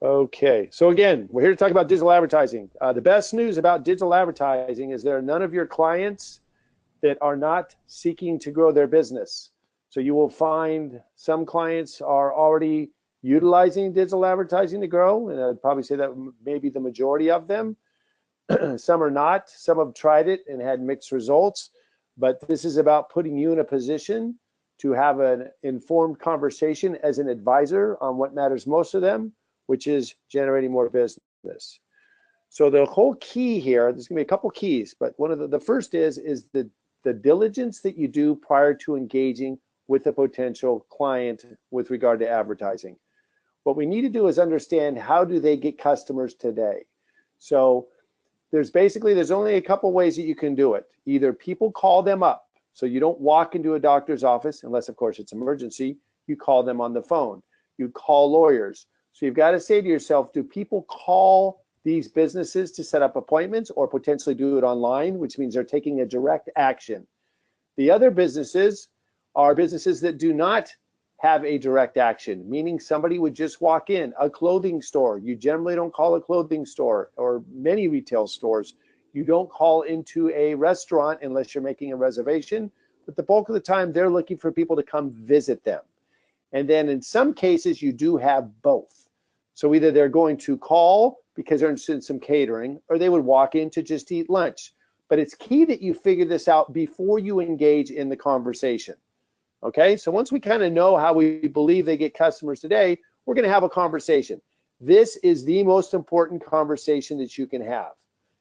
Okay, so again, we're here to talk about digital advertising. The best news about digital advertising is there are none of your clients that are not seeking to grow their business. So you will find some clients are already utilizing digital advertising to grow, and I'd probably say that maybe the majority of them. Some are not. Some have tried it and had mixed results, but this is about putting you in a position to have an informed conversation as an advisor on what matters most to them, which is generating more business. So the whole key here, there's gonna be a couple keys, but one of the first is the diligence that you do prior to engaging with a potential client with regard to advertising. What we need to do is understand, how do they get customers today? So there's only a couple ways that you can do it. Either people call them up, so you don't walk into a doctor's office, unless of course it's emergency, you call them on the phone. You call lawyers. So you've got to say to yourself, do people call these businesses to set up appointments or potentially do it online, which means they're taking a direct action. The other businesses are businesses that do not have a direct action, meaning somebody would just walk in. A clothing store, you generally don't call a clothing store, or many retail stores. You don't call into a restaurant unless you're making a reservation, but the bulk of the time they're looking for people to come visit them. And then in some cases you do have both. So either they're going to call because they're interested in some catering, or they would walk in to just eat lunch. But it's key that you figure this out before you engage in the conversation. Okay, so once we kind of know how we believe they get customers today, we're going to have a conversation. This is the most important conversation that you can have.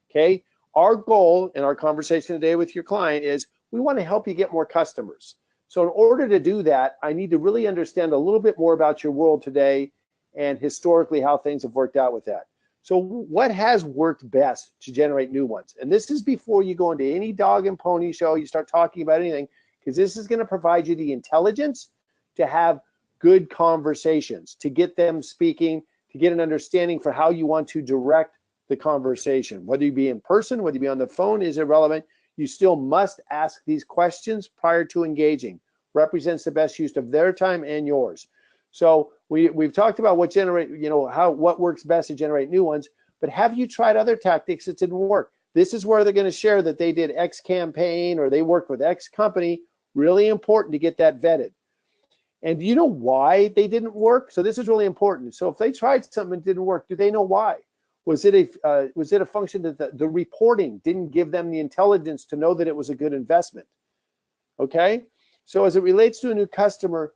Okay, our goal in our conversation today with your client is we want to help you get more customers. So in order to do that, I need to really understand a little bit more about your world today and historically how things have worked out with that. So what has worked best to generate new ones? And this is before you go into any dog and pony show, you start talking about anything, because this is going to provide you the intelligence to have good conversations, to get them speaking, to get an understanding for how you want to direct the conversation. Whether you be in person, whether you be on the phone is irrelevant. You still must ask these questions prior to engaging. Represents the best use of their time and yours. So we've talked about what what works best to generate new ones, but have you tried other tactics that didn't work? This is where they're going to share that they did X campaign or they worked with X company. Really important to get that vetted. And do you know why they didn't work? So this is really important. So if they tried something that didn't work, do they know why? Was it a function that the reporting didn't give them the intelligence to know that it was a good investment? Okay, so as it relates to a new customer,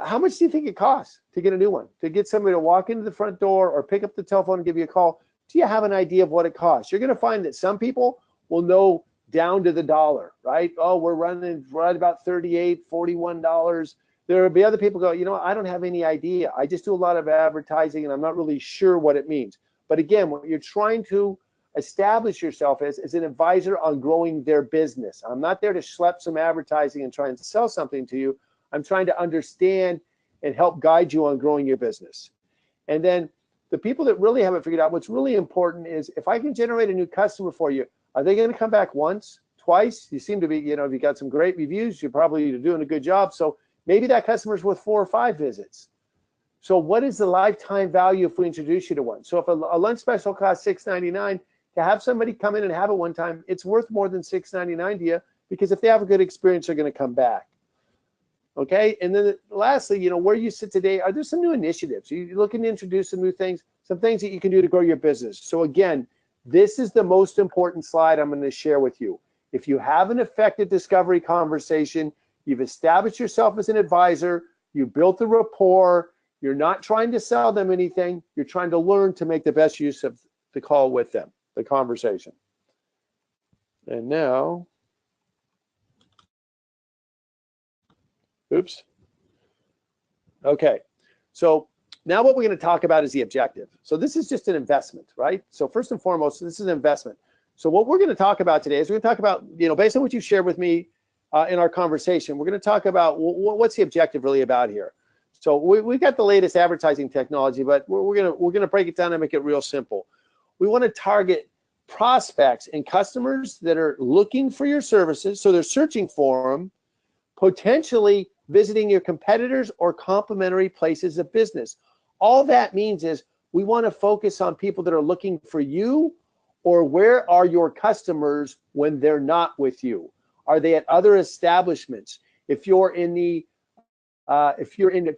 how much do you think it costs to get a new one? To get somebody to walk into the front door or pick up the telephone and give you a call? Do you have an idea of what it costs? You're going to find that some people will know down to the dollar, right? Oh, we're running right about $38, $41. There will be other people go, I don't have any idea. I just do a lot of advertising and I'm not really sure what it means. But again, what you're trying to establish yourself as an advisor on growing their business. I'm not there to schlep some advertising and try and sell something to you. I'm trying to understand and help guide you on growing your business. And then the people that really haven't figured out, what's really important is, if I can generate a new customer for you, are they going to come back once, twice? You seem to be, if you got some great reviews, you're probably doing a good job. So maybe that customer's worth 4 or 5 visits. So what is the lifetime value if we introduce you to one? So if a lunch special costs $6.99, to have somebody come in and have it one time, it's worth more than $6.99 to you, because if they have a good experience, they're going to come back. Okay, and then lastly, where you sit today, are there some new initiatives? Are you looking to introduce some new things, some things that you can do to grow your business? So again, this is the most important slide I'm going to share with you. If you have an effective discovery conversation, you've established yourself as an advisor, you built a rapport, you're not trying to sell them anything, you're trying to learn to make the best use of the call with them, the conversation. And now, oops. Okay, so now what we're going to talk about is the objective. So this is just an investment, right? So first and foremost, this is an investment. So what we're going to talk about today is we're going to talk about, based on what you've shared with me in our conversation, we're going to talk about what's the objective really about here. So we've got the latest advertising technology, but we're going to break it down and make it real simple. We want to target prospects and customers that are looking for your services, so they're searching for them, potentially visiting your competitors or complementary places of business. All that means is We want to focus on people that are looking for you, or where are your customers when they're not with you? Are they at other establishments? If you're in the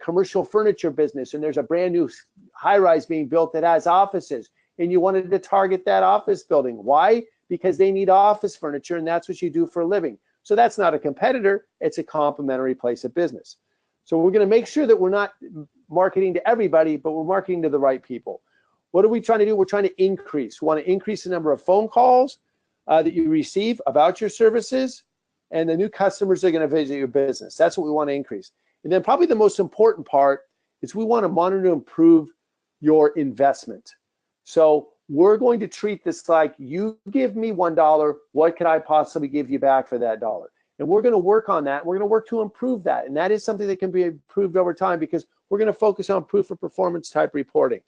commercial furniture business and there's a brand new high-rise being built that has offices, and you wanted to target that office building. Why? Because they need office furniture, and that's what you do for a living. So that's not a competitor, it's a complementary place of business. So we're going to make sure that we're not marketing to everybody, but we're marketing to the right people. What are we trying to do? We're trying to increase. We want to increase the number of phone calls that you receive about your services, and the new customers that are going to visit your business. That's what we want to increase. And then probably the most important part is we want to monitor and improve your investment. So we're going to treat this like, you give me $1, what can I possibly give you back for that dollar? And we're going to work on that. We're going to work to improve that. And that is something that can be improved over time, because we're going to focus on proof of performance type reporting.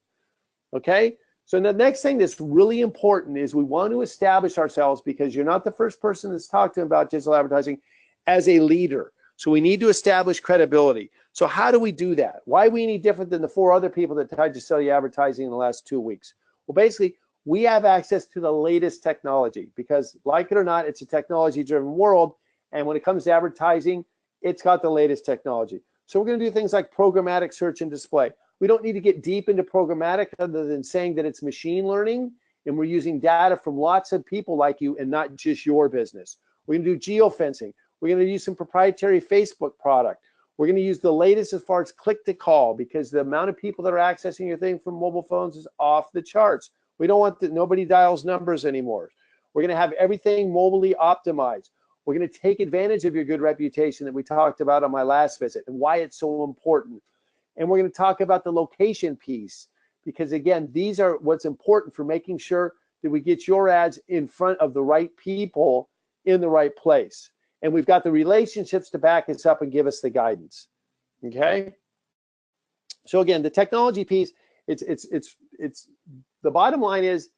Okay? So the next thing that's really important is we want to establish ourselves, because you're not the first person that's talked to about digital advertising, as a leader. So we need to establish credibility. So how do we do that? Why are we any different than the 4 other people that tried to sell you advertising in the last 2 weeks? Well, basically, we have access to the latest technology, because, like it or not, it's a technology-driven world. And when it comes to advertising, it's got the latest technology. So we're going to do things like programmatic search and display. We don't need to get deep into programmatic other than saying that it's machine learning, and we're using data from lots of people like you and not just your business. We're going to do geofencing. We're going to use some proprietary Facebook product. We're going to use the latest as far as click-to-call, because the amount of people that are accessing your thing from mobile phones is off the charts. We don't want nobody dials numbers anymore. We're going to have everything mobilely optimized. We're going to take advantage of your good reputation that we talked about on my last visit and why it's so important. And we're going to talk about the location piece, because again, these are what's important for making sure that we get your ads in front of the right people in the right place. And we've got the relationships to back us up and give us the guidance. Okay. So again, the technology piece, it's the bottom line is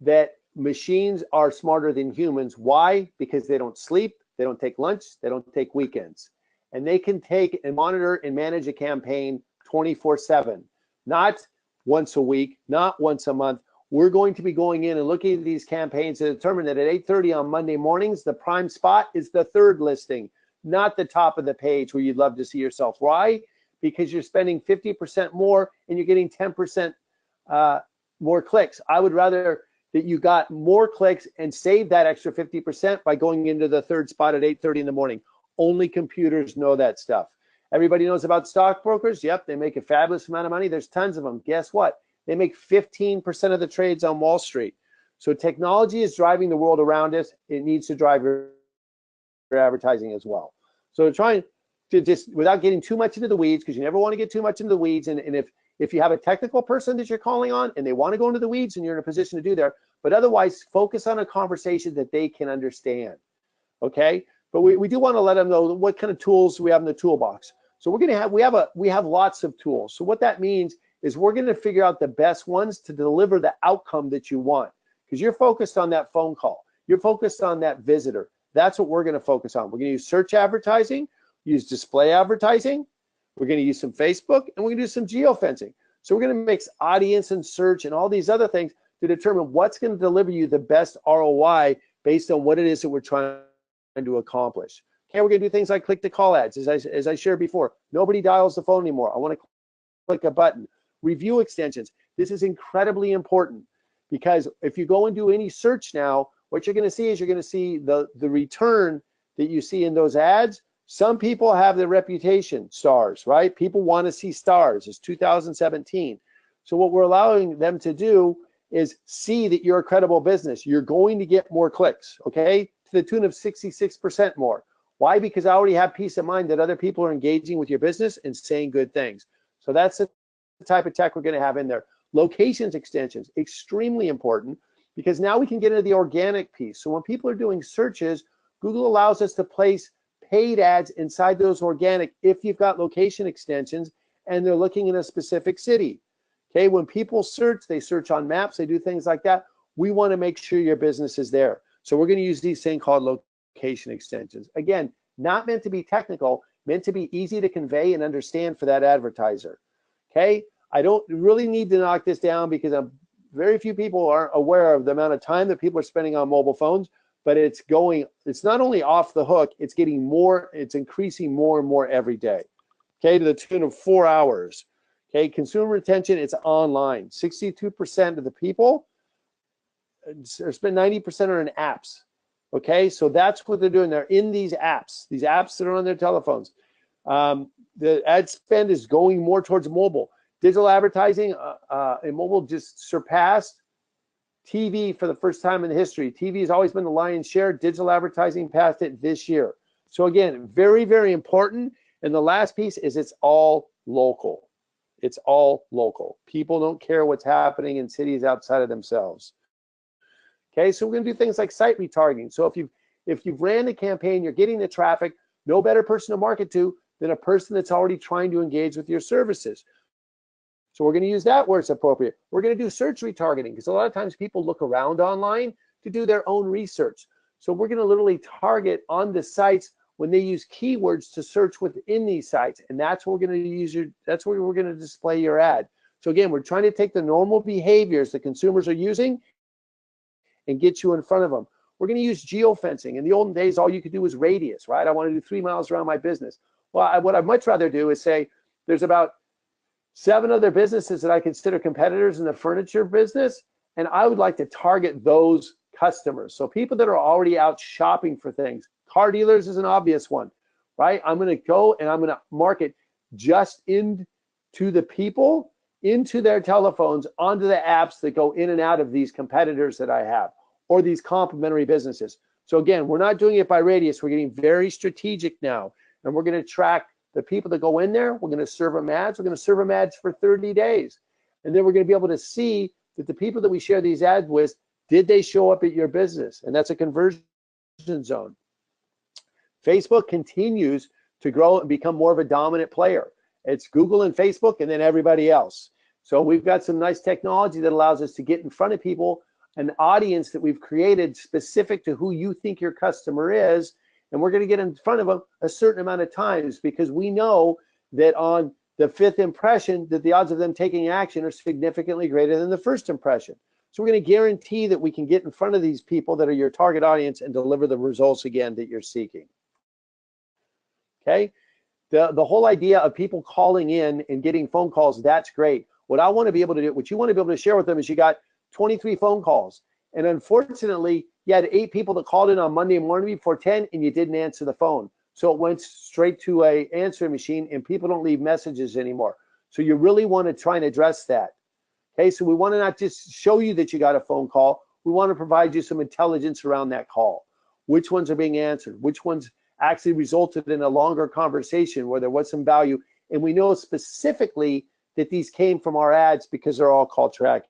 that machines are smarter than humans. Why? Because they don't sleep, they don't take lunch, they don't take weekends. And they can take and monitor and manage a campaign 24/7, not once a week, not once a month. We're going to be going in and looking at these campaigns to determine that at 8:30 on Monday mornings, the prime spot is the 3rd listing, not the top of the page where you'd love to see yourself. Why? Because you're spending 50% more and you're getting 10% more clicks. I would rather that you got more clicks and save that extra 50% by going into the 3rd spot at 8:30 in the morning. Only computers know that stuff. Everybody knows about stockbrokers. Yep, they make a fabulous amount of money. There's tons of them. Guess what? They make 15% of the trades on Wall Street. So technology is driving the world around us. It needs to drive your advertising as well. So trying to just, without getting too much into the weeds, because you never want to get too much into the weeds. And if you have a technical person that you're calling on and they want to go into the weeds, and you're in a position to do that, but otherwise focus on a conversation that they can understand. Okay? But we do want to let them know what kind of tools we have in the toolbox. So we're going to have, we have lots of tools. So what that means is we're going to figure out the best ones to deliver the outcome that you want, because you're focused on that phone call. You're focused on that visitor. That's what we're going to focus on. We're going to use search advertising, use display advertising. We're going to use some Facebook, and we're going to do some geofencing. So we're going to mix audience and search and all these other things to determine what's going to deliver you the best ROI based on what it is that we're trying to accomplish. Okay, we're going to do things like click-to-call ads. As I shared before, nobody dials the phone anymore. I want to click a button. Review extensions. This is incredibly important, because if you go and do any search now, what you're going to see is you're going to see the return that you see in those ads. Some people have their reputation stars, right? People want to see stars. It's 2017. So what we're allowing them to do is see that you're a credible business. You're going to get more clicks, okay? To the tune of 66% more. Why? Because I already have peace of mind that other people are engaging with your business and saying good things. So that's the type of tech we're going to have in there. Locations extensions, extremely important, because now we can get into the organic piece. So when people are doing searches, Google allows us to place paid ads inside those organic if you've got location extensions and they're looking in a specific city. Okay, when people search, they search on maps, they do things like that. We want to make sure your business is there. So we're going to use these things called location extensions. Again, not meant to be technical, meant to be easy to convey and understand for that advertiser. Okay, I don't really need to knock this down because very few people are aware of the amount of time that people are spending on mobile phones, but it's not only off the hook, it's increasing more and more every day, okay, to the tune of 4 hours. Okay, consumer retention, it's online. 62% of the people spend 90% are in apps. Okay, so that's what they're doing. They're in these apps that are on their telephones. The ad spend is going more towards mobile. Digital advertising in mobile just surpassed TV for the first time in history. TV has always been the lion's share. Digital advertising passed it this year. So again, very, very important. And the last piece is it's all local. It's all local. People don't care what's happening in cities outside of themselves. Okay, so we're going to do things like site retargeting. So if you've ran the campaign, you're getting the traffic, no better person to market to than a person that's already trying to engage with your services. So we're going to use that where it's appropriate. We're going to do search retargeting because a lot of times people look around online to do their own research. So we're going to literally target on the sites when they use keywords to search within these sites, and that's where we're going to use that's where we're going to display your ad. So again, we're trying to take the normal behaviors that consumers are using and get you in front of them. We're going to use geofencing. In the olden days, all you could do was radius, right? I want to do 3 miles around my business. Well, what I'd much rather do is say there's about 7 other businesses that I consider competitors in the furniture business, and I would like to target those customers. So people that are already out shopping for things. Car dealers is an obvious one, right? I'm going to go and I'm going to market just into the people, into their telephones, onto the apps that go in and out of these competitors that I have, or these complementary businesses. So again, we're not doing it by radius. We're getting very strategic now, and we're going to track the people that go in there. We're going to serve them ads. We're going to serve them ads for 30 days. And then we're going to be able to see that the people that we share these ads with, did they show up at your business? And that's a conversion zone. Facebook continues to grow and become more of a dominant player. It's Google and Facebook and then everybody else. So we've got some nice technology that allows us to get in front of people, an audience that we've created specific to who you think your customer is. And we're going to get in front of them a certain amount of times because we know that on the 5th impression that the odds of them taking action are significantly greater than the 1st impression. So we're going to guarantee that we can get in front of these people that are your target audience and deliver the results again that you're seeking. Okay, the whole idea of people calling in and getting phone calls, that's great. What I want to be able to do, what you want to be able to share with them is you got 23 phone calls. And unfortunately, you had 8 people that called in on Monday morning before 10 and you didn't answer the phone. So it went straight to a answering machine and people don't leave messages anymore. So you really want to try and address that. Okay, so we want to not just show you that you got a phone call. We want to provide you some intelligence around that call. Which ones are being answered? Which ones actually resulted in a longer conversation where there was some value? And we know specifically that these came from our ads because they're all call tracking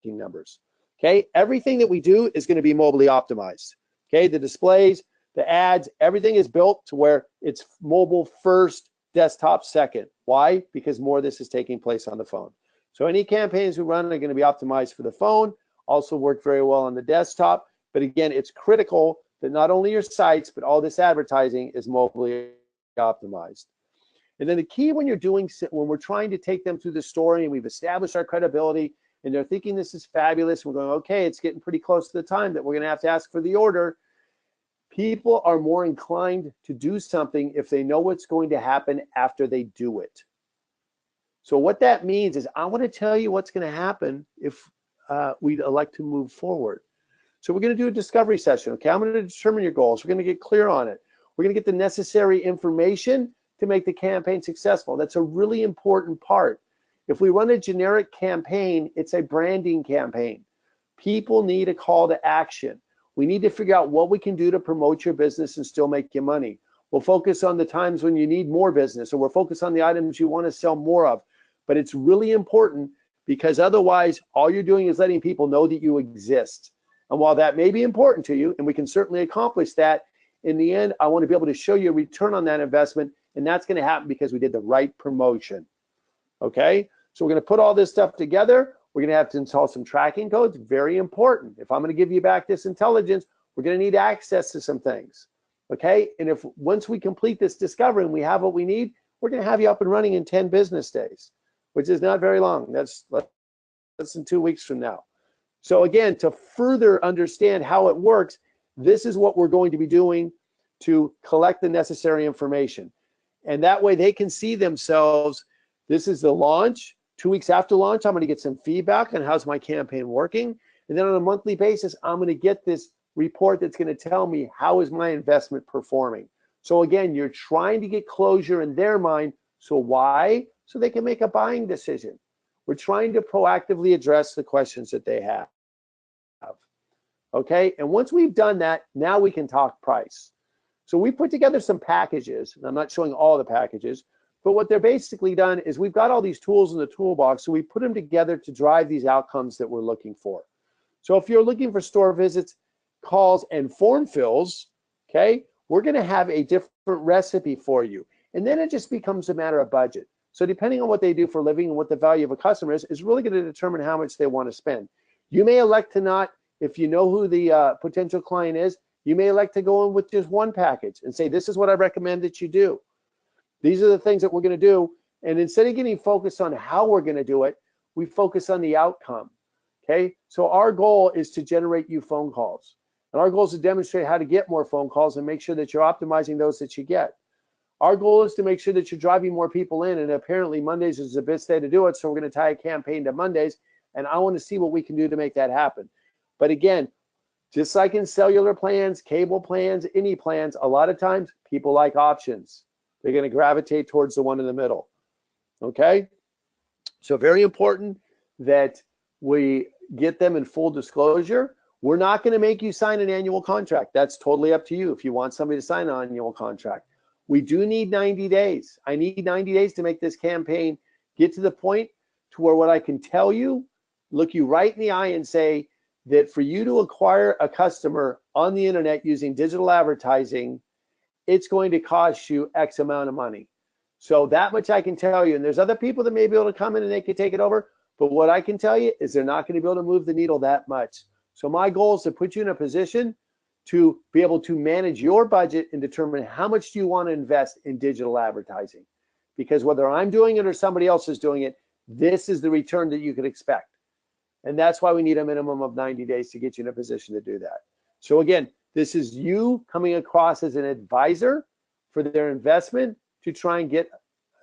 numbers. Okay, everything that we do is going to be mobilely optimized. Okay, the displays, the ads, everything is built to where it's mobile first, desktop second. Why? Because more of this is taking place on the phone. So any campaigns we run are going to be optimized for the phone, also work very well on the desktop. But again, it's critical that not only your sites, but all this advertising is mobilely optimized. And then the key when we're trying to take them through the story and we've established our credibility and they're thinking this is fabulous, we're going, okay, it's getting pretty close to the time that we're going to have to ask for the order. People are more inclined to do something if they know what's going to happen after they do it. So what that means is I want to tell you what's going to happen if we'd elect to move forward. So we're going to do a discovery session. Okay, I'm going to determine your goals. We're going to get clear on it. We're going to get the necessary information to make the campaign successful. That's a really important part. If we run a generic campaign, it's a branding campaign. People need a call to action. We need to figure out what we can do to promote your business and still make you money. We'll focus on the times when you need more business, or we'll focus on the items you want to sell more of. But it's really important because otherwise, all you're doing is letting people know that you exist. And while that may be important to you, and we can certainly accomplish that, in the end, I want to be able to show you a return on that investment, and that's going to happen because we did the right promotion. Okay? So we're going to put all this stuff together. We're going to have to install some tracking codes. Very important. If I'm going to give you back this intelligence, we're going to need access to some things. Okay? And once we complete this discovery and we have what we need, we're going to have you up and running in 10 business days. which is not very long. That's less than 2 weeks from now. So again, to further understand how it works, this is what we're going to be doing to collect the necessary information. And that way they can see themselves, this is the launch. 2 weeks after launch, I'm going to get some feedback on how's my campaign working. And then on a monthly basis, I'm going to get this report that's going to tell me how is my investment performing. So again, you're trying to get closure in their mind. So why? So they can make a buying decision. We're trying to proactively address the questions that they have. Okay, and once we've done that, now we can talk price. So we put together some packages, and I'm not showing all the packages, but what they're basically done is we've got all these tools in the toolbox, so we put them together to drive these outcomes that we're looking for. So if you're looking for store visits, calls, and form fills, okay, we're going to have a different recipe for you. And then it just becomes a matter of budget. So depending on what they do for a living and what the value of a customer is really going to determine how much they want to spend. You may elect to not, if you know who the potential client is, you may elect to go in with just one package and say, this is what I recommend that you do. These are the things that we're going to do. And instead of getting focused on how we're going to do it, we focus on the outcome. Okay, so our goal is to generate you phone calls. And our goal is to demonstrate how to get more phone calls and make sure that you're optimizing those that you get. Our goal is to make sure that you're driving more people in, and apparently Mondays is the best day to do it, so we're going to tie a campaign to Mondays, and I want to see what we can do to make that happen. But again, just like in cellular plans, cable plans, any plans, a lot of times people like options. They're going to gravitate towards the one in the middle. Okay? So very important that we get them in full disclosure. We're not going to make you sign an annual contract. That's totally up to you if you want somebody to sign an annual contract. We do need 90 days. I need 90 days to make this campaign get to the point to where what I can tell you, look you right in the eye and say that for you to acquire a customer on the internet using digital advertising, it's going to cost you X amount of money. So that much I can tell you. And there's other people that may be able to come in and they can take it over. But what I can tell you is they're not going to be able to move the needle that much. So my goal is to put you in a position to be able to manage your budget and determine how much do you want to invest in digital advertising. Because whether I'm doing it or somebody else is doing it, this is the return that you could expect. And that's why we need a minimum of 90 days to get you in a position to do that. So again, this is you coming across as an advisor for their investment to try and get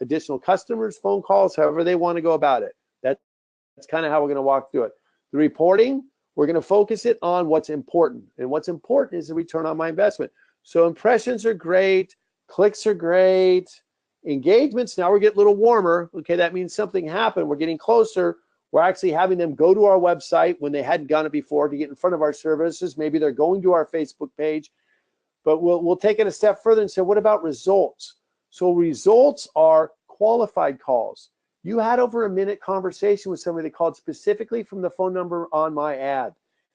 additional customers, phone calls, however they want to go about it. That's kind of how we're going to walk through it. The reporting, we're going to focus it on what's important. And what's important is the return on my investment. So impressions are great. Clicks are great. Engagements, now we're getting a little warmer. Okay, that means something happened. We're getting closer. We're actually having them go to our website when they hadn't done it before to get in front of our services. Maybe they're going to our Facebook page. But we'll take it a step further and say, what about results? So results are qualified calls. You had over a minute conversation with somebody that called specifically from the phone number on my ad.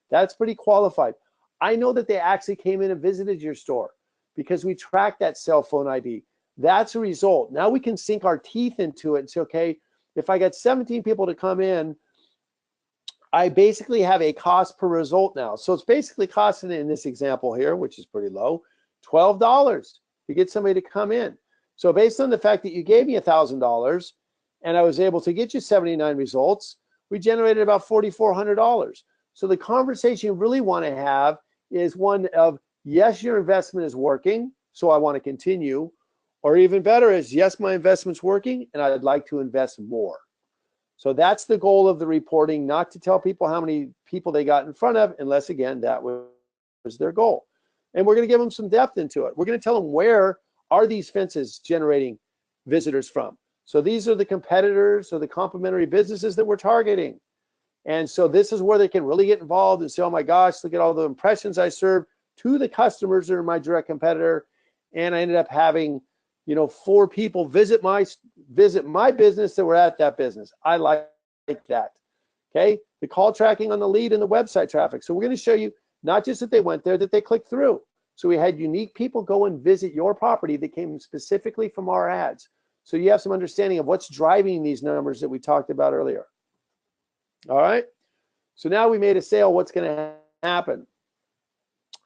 That's pretty qualified. I know that they actually came in and visited your store because we track that cell phone ID. That's a result. Now we can sink our teeth into it and say, okay, if I got 17 people to come in, I basically have a cost per result now. So it's basically costing, in this example here, which is pretty low, $12 to get somebody to come in. So based on the fact that you gave me $1,000 and I was able to get you 79 results, we generated about $4,400. So the conversation you really want to have is one of, yes, your investment is working, so I want to continue. Or even better is, yes, my investment's working and I'd like to invest more. So that's the goal of the reporting, not to tell people how many people they got in front of, unless, again, that was their goal. And we're going to give them some depth into it. We're going to tell them, where are these fences generating visitors from? So these are the competitors or the complementary businesses that we're targeting. And so this is where they can really get involved and say, oh my gosh, look at all the impressions I served to the customers that are my direct competitor. And I ended up having, 4 people visit my business that were at that business. I like that. Okay. The call tracking on the lead and the website traffic. So we're going to show you not just that they went there, that they clicked through. So we had unique people go and visit your property that came specifically from our ads. So you have some understanding of what's driving these numbers that we talked about earlier. All right. So now we made a sale. What's going to happen?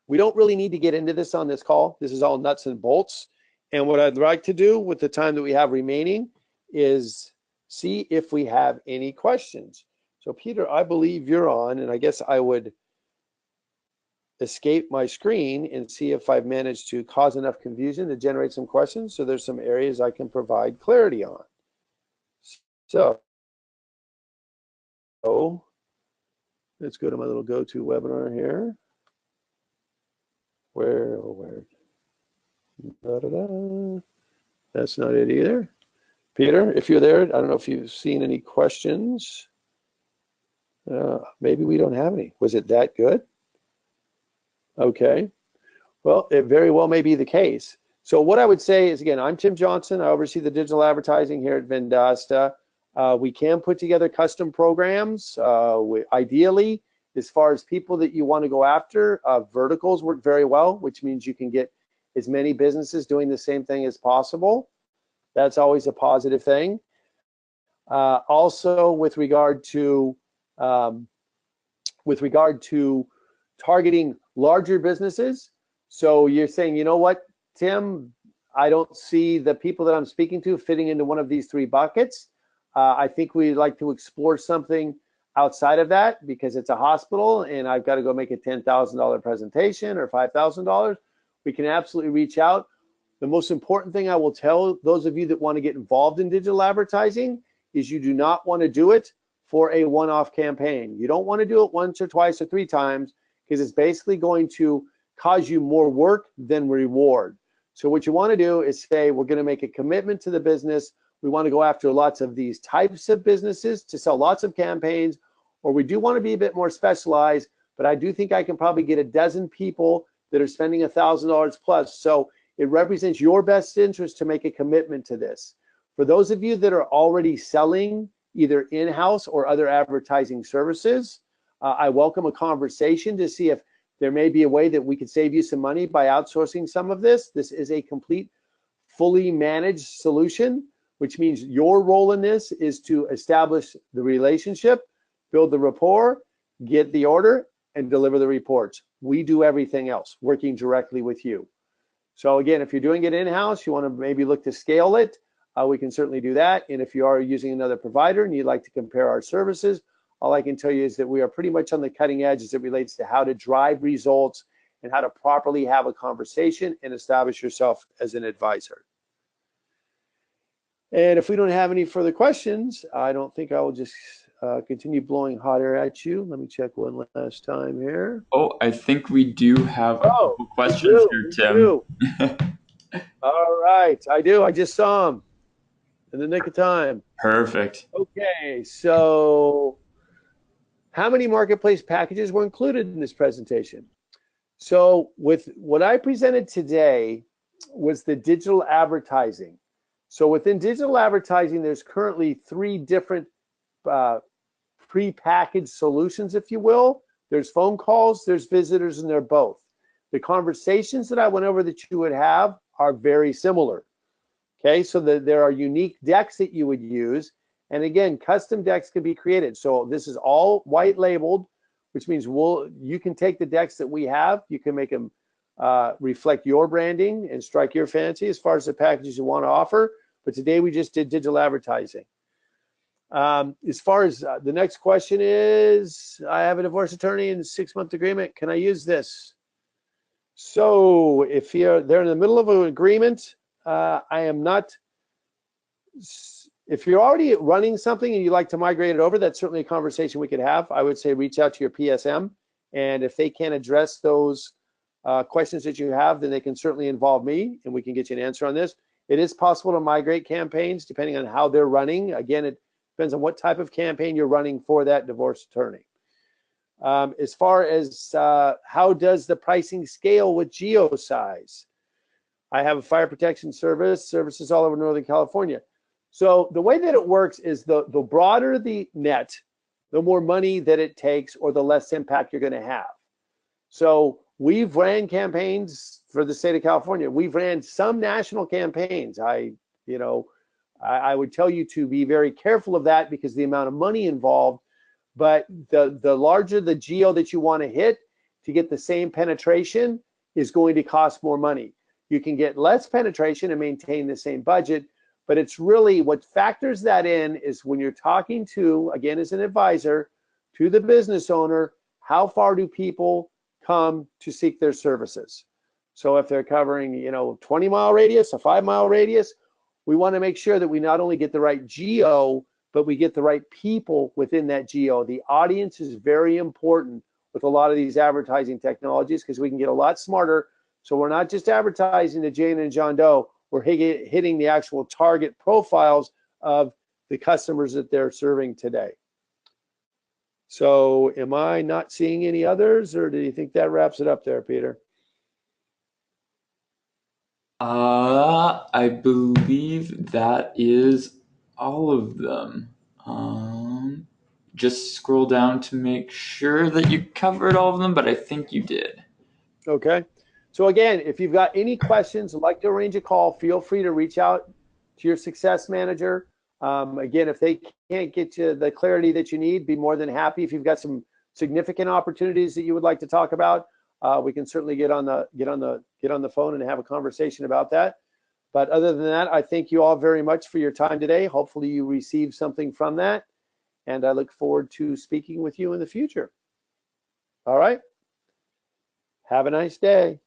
We don't really need to get into this on this call. This is all nuts and bolts. And what I'd like to do with the time that we have remaining is see if we have any questions. So Peter, I believe you're on, and I guess I would escape my screen and see if I've managed to cause enough confusion to generate some questions. So there's some areas I can provide clarity on. So let's go to my little go-to webinar here. Where? Da, da, da. That's not it either. Peter, if you're there, I don't know if you've seen any questions. Maybe we don't have any. Was it that good? Okay. Well, it very well may be the case. So what I would say is, again, I'm Tim Johnson. I oversee the digital advertising here at Vendasta. We can put together custom programs. Ideally, as far as people that you want to go after, verticals work very well, which means you can get as many businesses doing the same thing as possible. That's always a positive thing. Also, with regard to targeting larger businesses. So you're saying, you know what, Tim, I don't see the people that I'm speaking to fitting into one of these three buckets. I think we'd like to explore something outside of that because it's a hospital and I've got to go make a $10,000 presentation or $5,000. We can absolutely reach out. The most important thing I will tell those of you that want to get involved in digital advertising is you do not want to do it for a one-off campaign. You don't want to do it once or twice or three times because it's basically going to cause you more work than reward. So what you want to do is say, we're going to make a commitment to the business. We want to go after lots of these types of businesses to sell lots of campaigns, or we do want to be a bit more specialized, but I do think I can probably get a dozen people that are spending $1,000 plus. So it represents your best interest to make a commitment to this. For those of you that are already selling either in-house or other advertising services, I welcome a conversation to see if there may be a way that we could save you some money by outsourcing some of this. This is a complete, fully managed solution, which means your role in this is to establish the relationship, build the rapport, get the order, and deliver the reports. We do everything else, working directly with you. So again, if you're doing it in-house, you want to maybe look to scale it, we can certainly do that. And if you are using another provider and you'd like to compare our services, all I can tell you is that we are pretty much on the cutting edge as it relates to how to drive results and how to properly have a conversation and establish yourself as an advisor. And if we don't have any further questions, I don't think I will just continue blowing hot air at you. Let me check one last time here. Oh, I think we do have a couple questions here, Tim. All right, I do. I just saw them in the nick of time. Perfect. Okay, so how many marketplace packages were included in this presentation? So with what I presented today was the digital advertising. So within digital advertising, there's currently three different pre-packaged solutions, if you will. There's phone calls, there's visitors, and they're both. The conversations that I went over that you would have are very similar. Okay, so there are unique decks that you would use. And again, custom decks can be created. So this is all white labeled, which means you can take the decks that we have, you can make them reflect your branding and strike your fancy as far as the packages you want to offer. But today we just did digital advertising. As far as the next question is, I have a divorce attorney and a 6-month agreement. Can I use this? So if they're in the middle of an agreement, I am not. If you're already running something and you'd like to migrate it over, that's certainly a conversation we could have. I would say reach out to your PSM, and if they can't address those questions that you have, then they can certainly involve me, and we can get you an answer on this. It is possible to migrate campaigns depending on how they're running. Again, it depends on what type of campaign you're running for that divorce attorney. As far as how does the pricing scale with geo size? I have a fire protection services all over Northern California. So the way that it works is the broader the net, the more money that it takes or the less impact you're going to have. So we've ran campaigns for the state of California. We've ran some national campaigns. I would tell you to be very careful of that because the amount of money involved, but the larger the geo that you want to hit to get the same penetration is going to cost more money. You can get less penetration and maintain the same budget, But it's really what factors that in is when you're talking to, again, as an advisor, to the business owner, how far do people come to seek their services? So if they're covering, 20-mile radius, a 5-mile radius, we want to make sure that we not only get the right geo, but we get the right people within that geo. The audience is very important with a lot of these advertising technologies because we can get a lot smarter. So we're not just advertising to Jane and John Doe, we're hitting the actual target profiles of the customers that they're serving today. So am I not seeing any others, or do you think that wraps it up there, Peter? I believe that is all of them. Just scroll down to make sure that you covered all of them, but I think you did. Okay. So again, if you've got any questions, like to arrange a call, feel free to reach out to your success manager. Again, if they can't get you the clarity that you need, be more than happy. If you've got some significant opportunities that you would like to talk about, we can certainly get on the phone and have a conversation about that. But other than that, I thank you all very much for your time today. Hopefully you received something from that, and I look forward to speaking with you in the future. All right. Have a nice day.